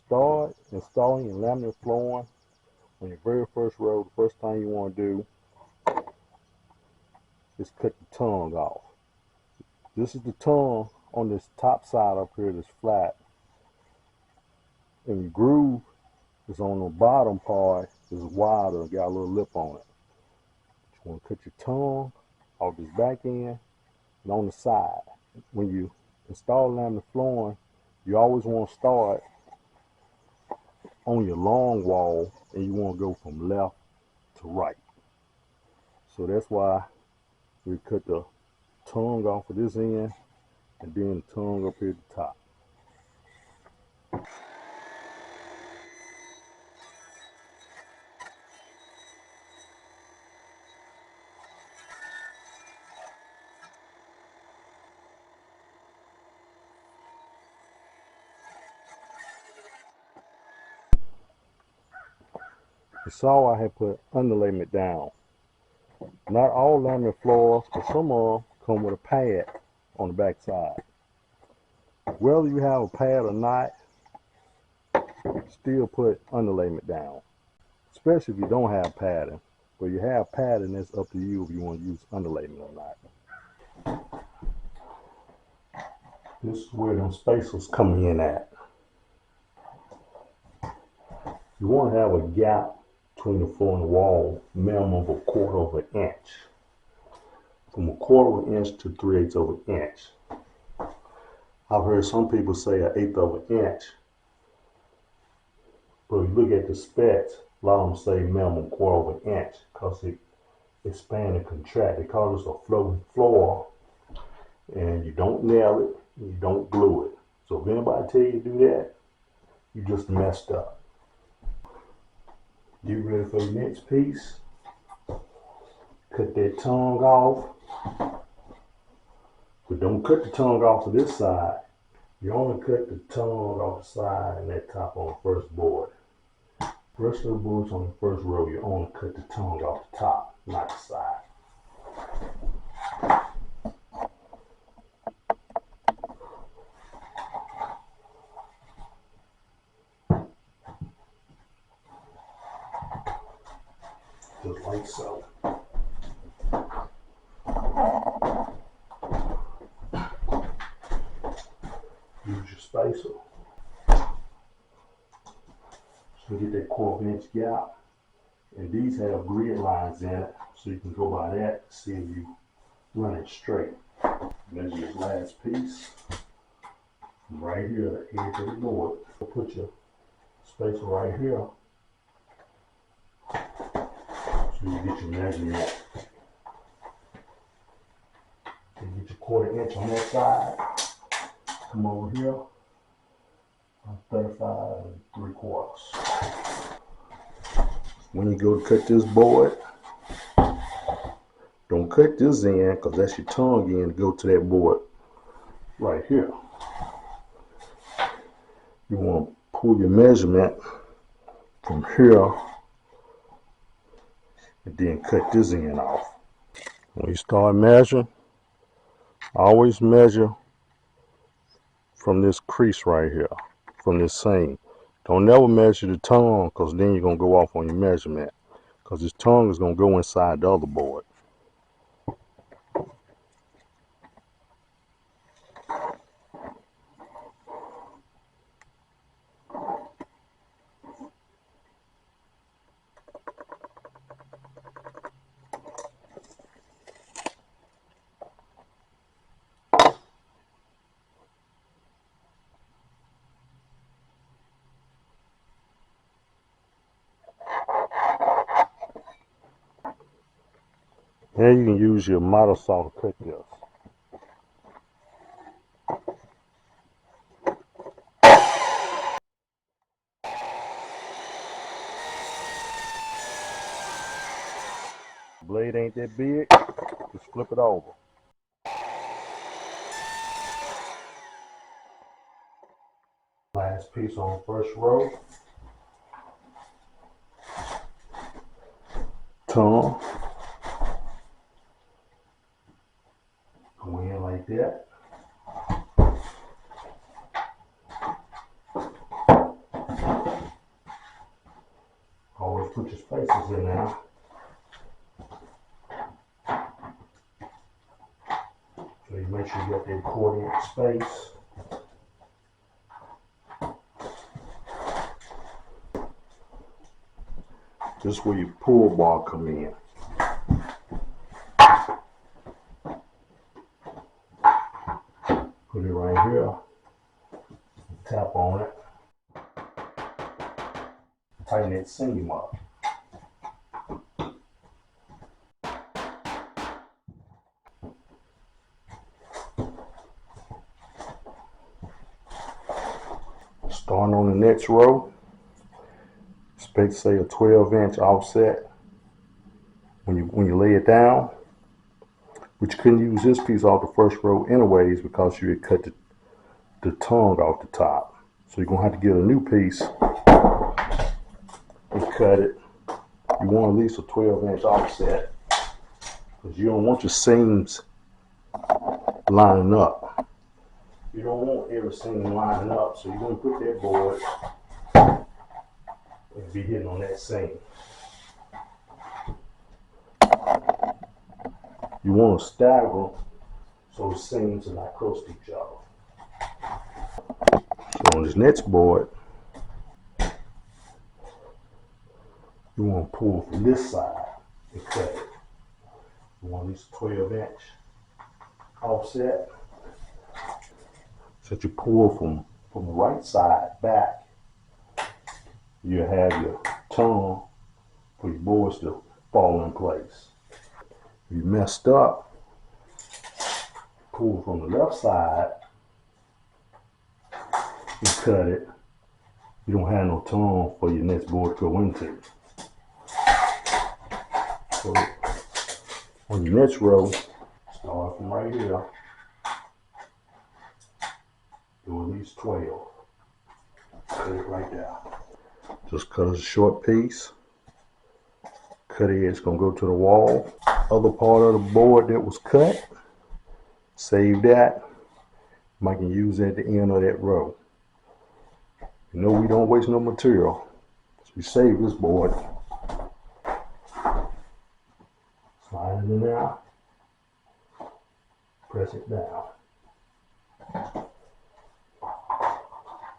start installing your laminate flooring on your very first row, the first thing you want to do is cut the tongue off. This is the tongue on this top side up here that's flat, and the groove is on the bottom part is wider and got a little lip on it. You want to cut your tongue off this back end and on the side. When you install laminate flooring, you always want to start on your long wall and you want to go from left to right. So that's why we cut the tongue off of this end and then the tongue up here at the top. You saw I had put underlayment down. Not all laminate floors, but some of them come with a pad on the back side. Whether you have a pad or not, still put underlayment down. Especially if you don't have padding. But you have padding, it's up to you if you want to use underlayment or not. This is where them spacers come in at. You want to have a gap between the floor and the wall, minimum of 1/4 of an inch. From 1/4 of an inch to 3/8 of an inch. I've heard some people say 1/8 of an inch. But if you look at the specs, a lot of them say minimum 1/4 of an inch because it expand and contract. They call this a floating floor, and you don't nail it, and you don't glue it. So if anybody tell you to do that, you just messed up. Get ready for the next piece. Cut that tongue off. But don't cut the tongue off to this side. You only cut the tongue off the side and that top on the first board. The rest of the boards on the first row, you only cut the tongue off the top, not the side. Just like so. Use your spacer. So get that 1/4 inch gap. And these have grid lines in it, so you can go by that to see if you run it straight. Measure your last piece. Right here, the edge of the board. Put your spacer right here. So you get your measurement. You get your 1/4 inch on that side. Come over here. 35 3/4. When you go to cut this board, don't cut this end because that's your tongue end to go to that board right here. You want to pull your measurement from here and then cut this end off. When you start measuring, always measure from this crease right here, from this seam. Don't never measure the tongue because then you're going to go off on your measurement because this tongue is going to go inside the other board. Now you can use your miter saw to cut this. Blade ain't that big, just flip it over. Last piece on the first row. Tongue. Go in like that. nails in there. So you make sure you get the accordion space. This is where your pull bar come in. Put it right here. Tap on it. Tighten that seam up. Starting on the next row, expect say a 12-inch offset when you lay it down. But you couldn't use this piece off the first row anyways because you had cut the tongue off the top. So you're gonna have to get a new piece and cut it. You want at least a 12-inch offset because you don't want your seams lining up. You don't want every seam lining up, so you're gonna put that board and be hitting on that seam. You want to stagger so the seams are not close to each other. So on this next board, you want to pull from this side and cut it. You want at least a 12-inch offset. So that you pull from the right side back, you have your tongue for your boards to fall in place. If you messed up, pull from the left side and cut it. You don't have no tongue for your next board to go into. So on your next row, start from right here. Do at least 12. Cut it right there. Just cut us a short piece. Cut edge gonna go to the wall. Other part of the board that was cut, save that. Might can use it at the end of that row. You know we don't waste no material, so we save this board. Slide it in there. Press it down.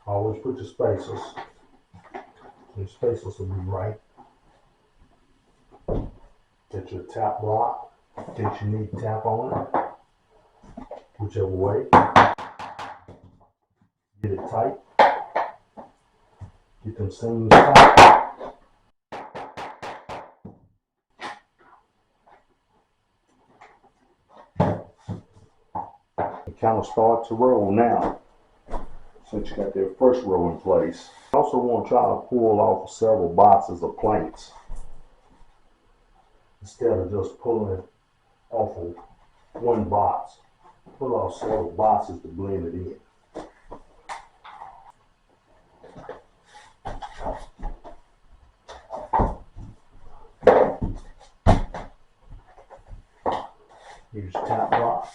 Always put your spacers. Your spacers will be right. Get your tap block in case you need to tap on it. Whichever way. Get it tight. Get them seams tight. It kind of starts to roll now. Since you got that first row in place. You also want to try to pull off several boxes of planks instead of just pulling off of one box. Pull off several boxes to blend it in. Use tap block.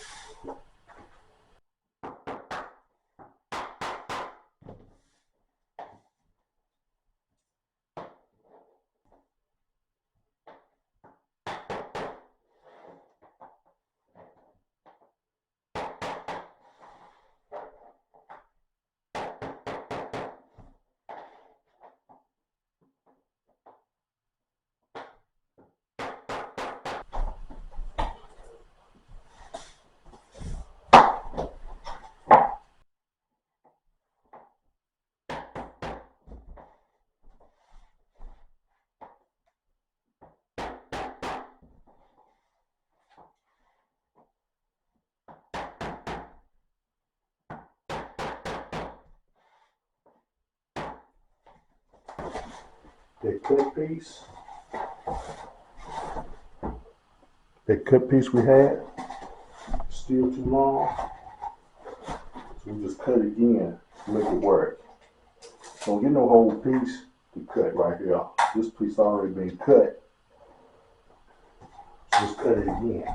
That cut piece we had, still too long, so we just cut it again to make it work. Don't get no whole piece to cut right here. This piece already been cut. Just cut it again.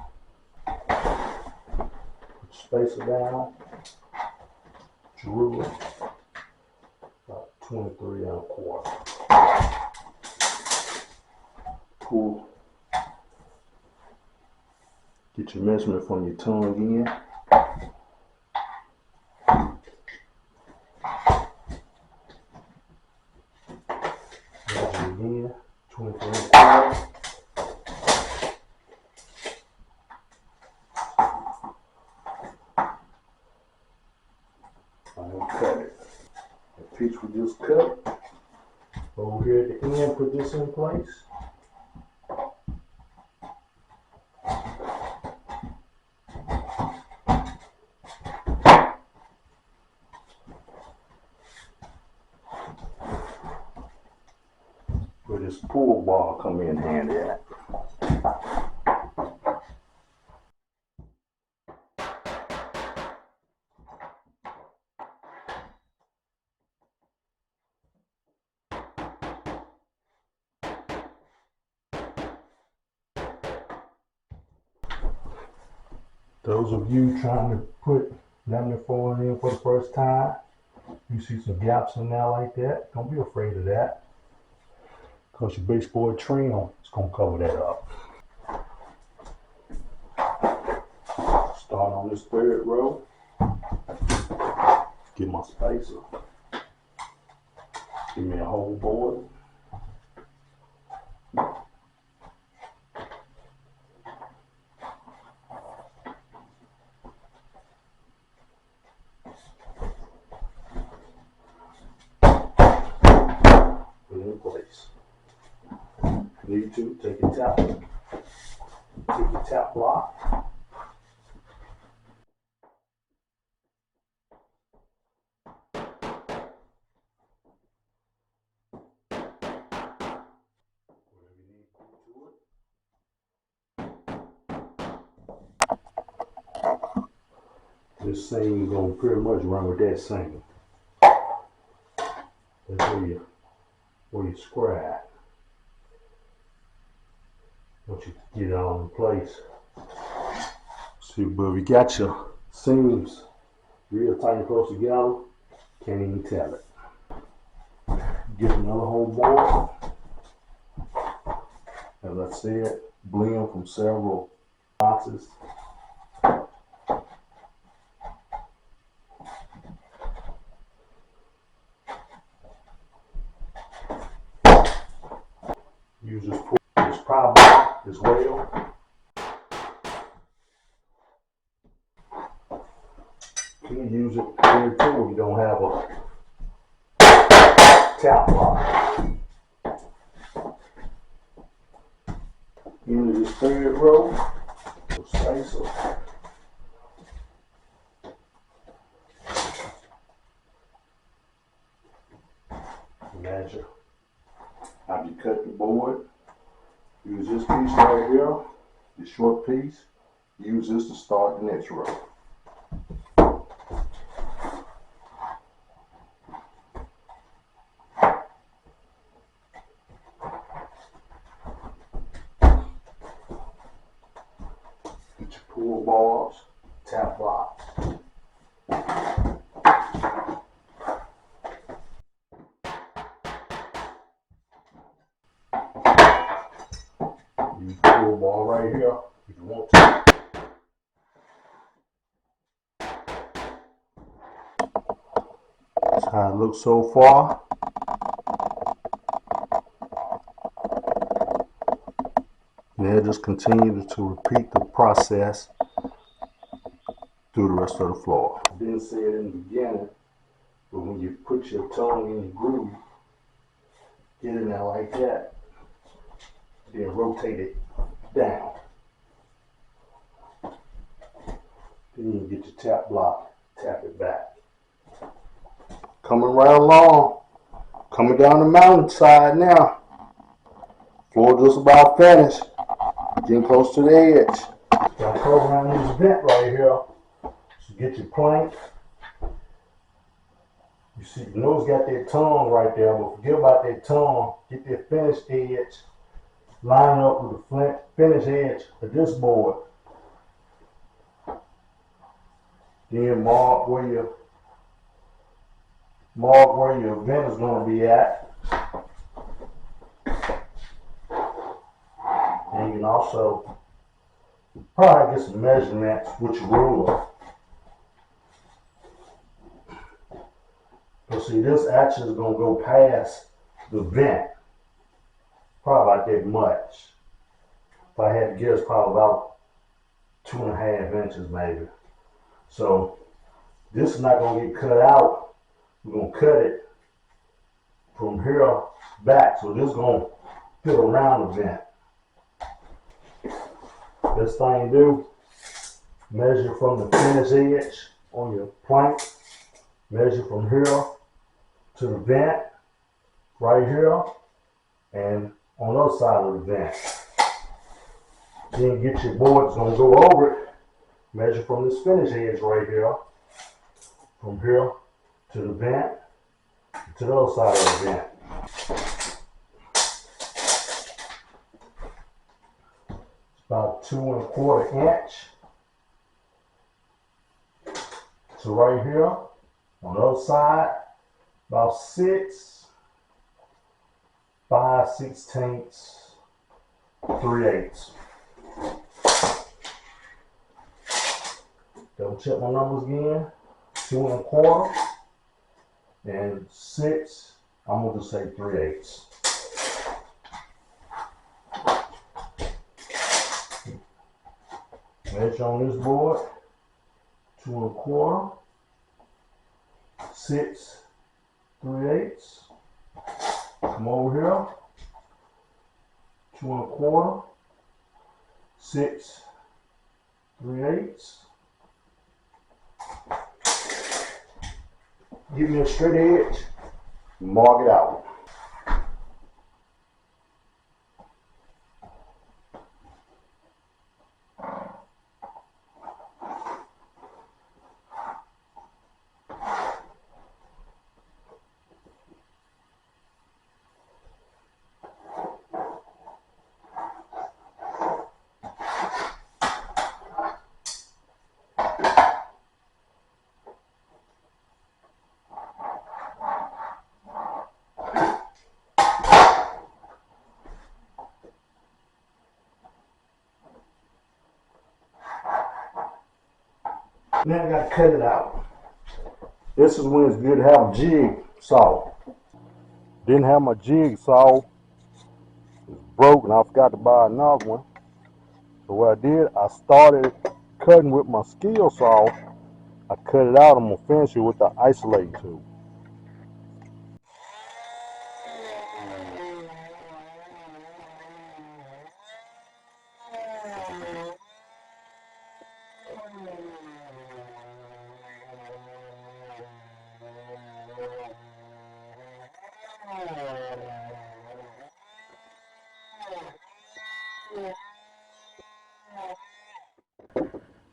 Put your spacer down. Put your ruler. About 23 1/4. pull, get your measurement from your tongue in. Measure again, 24 inches. Cut it. The piece we just cut. Over here at the end, put this in place. Where this pull bar come in handy at. Those of you trying to put laminate flooring in for the first time, you see some gaps in there like that, don't be afraid of that. Because your baseboard trim is going to cover that up. Start on this third row. Get my spacer. Give me a whole board. In place. Need to take your tap block. Whatever you need to do to it. This seam gonna pretty much run with that seam. That's where you square at. Once you get it all in place. See, but we got your seams real tight and close together. Can't even tell it. Get another whole board. As I said, blend from several boxes. Use this pry bar as well. You can use it here too if you don't have a tap block. Into this third row, spacer. Measure. After you cut the board, use this piece right here, this short piece. Use this to start the next row. Get your pull bars, tap blocks. Use the pull bar right here if you want to. That's how it looks so far. Now just continue to repeat the process through the rest of the floor. I didn't say it in the beginning, but when you put your tongue in the groove, get in there like that, then rotate it down. Then you get your tap block, tap it back. Coming right along, coming down the mountainside now. Floor just about finished, getting close to the edge. Gotta go around this vent right here. So get your plank. You see, you know it's got that tongue right there, but forget about that tongue. Get that finished edge. Line up with the finished edge of this board. Then mark where your vent is going to be at. you can also probably get some measurements with your ruler. But see, this actually is going to go past the vent, probably like that much. If I had to guess, probably about 2.5 inches maybe. So this is not going to get cut out. We're going to cut it from here back. So this is going to fit around the vent. Best thing to do, measure from the finished edge on your plank. Measure from here to the vent, right here, and on the other side of the vent. Then get your board, it's going to go over it. Measure from this finished edge right here, from here to the vent, to the other side of the vent. It's about 2¼ inch. So right here, on the other side, about 6, 5/16, 3/8. Double check my numbers again. 2¼ and 6. I'm going to say 3/8. Measure on this board. 2¼ 6 3/8. Come over here. 2¼ 6 3/8. Give me a straight edge. Mark it out. Now I got to cut it out. This is when it's good to have a jigsaw. Didn't have my jigsaw. It's broken. I forgot to buy another one. So what I did, I started cutting with my skill saw. I cut it out. I'm going to finish it with the isolating tool.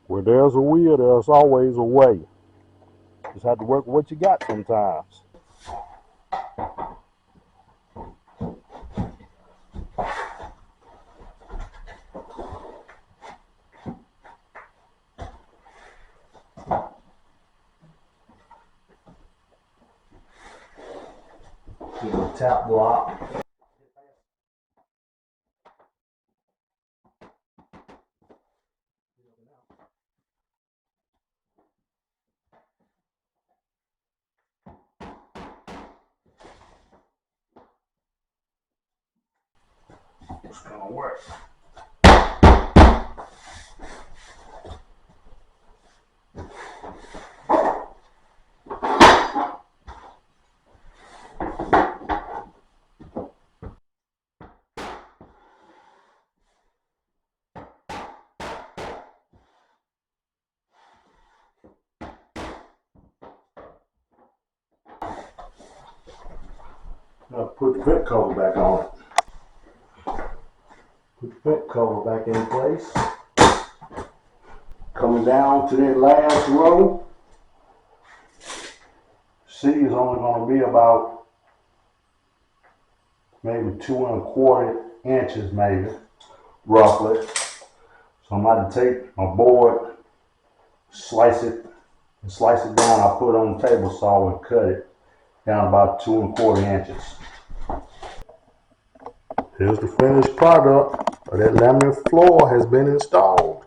Where there's a will, there's always a way. Just have to work with what you got sometimes. Get a tap block. It's gonna work. Now put the vent cover back on it. Put the vent cover back in place. Coming down to that last row. C is only going to be about maybe 2¼ inches, maybe, roughly. So I'm about to take my board, slice it down. I put it on the table saw and cut it down about 2¼ inches. Here's the finished product. That laminate floor has been installed.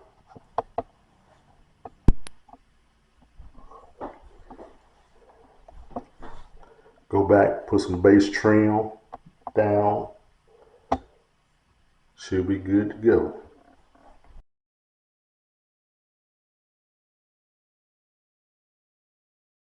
Go back, put some base trim down. Should be good to go.